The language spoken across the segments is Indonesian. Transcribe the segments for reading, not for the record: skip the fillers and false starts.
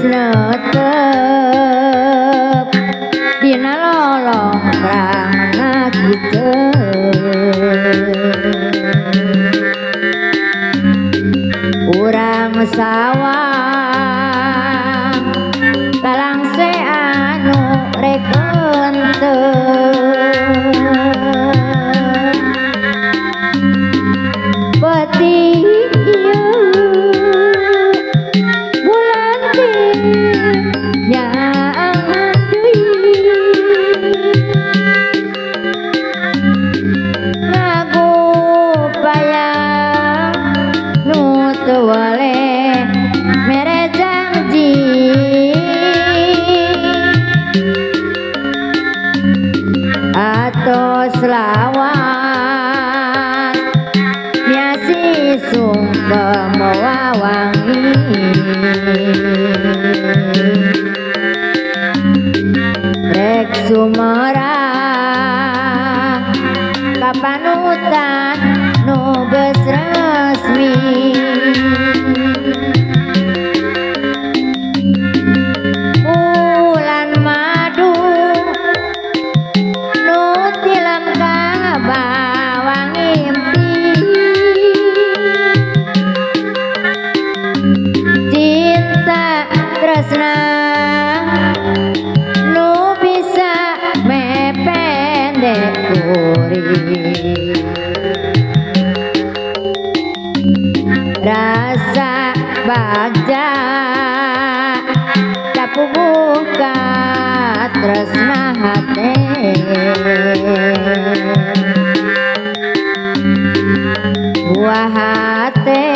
netep dina lolong rangan kitu urang sawang kalang se anu rek peti bulan nyang ngagu payah nu teu waleh mere janji atos lawan miasi sumpah mewawangi rek sumerang kapanutan nu geus resmi bulan madu nu tilam kabawang ngimpi cinta tresna nu bisa mependek kuring rasa bagja capubuka tresna hate buah hate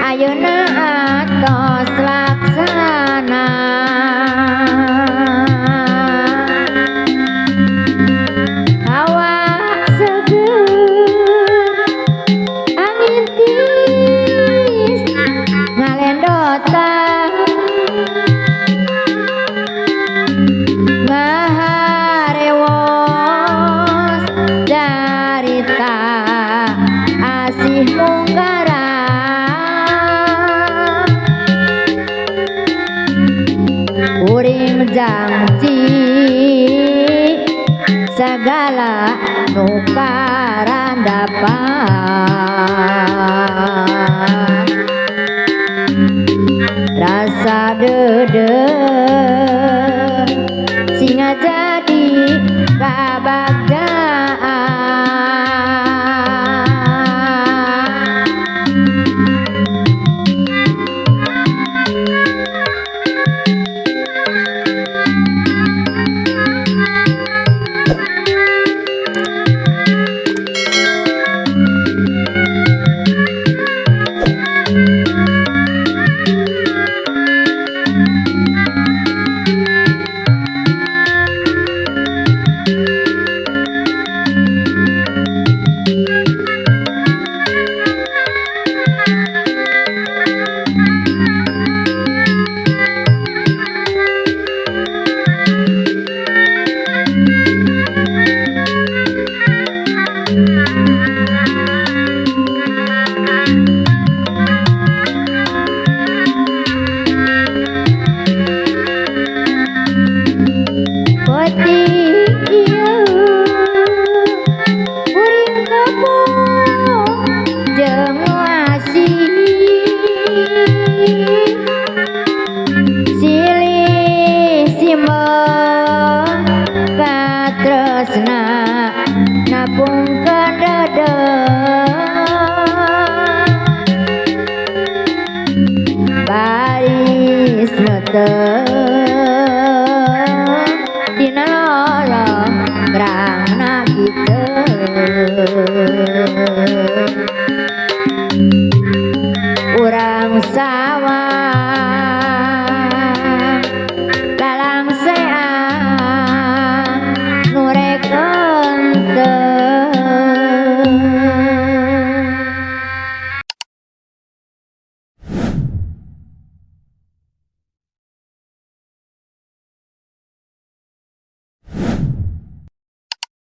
ayeuna atos laksana hawa seger angin tis ngalendotan ngaharewos darita asih munggara kuring janji segala nu karandapan rasa dedeg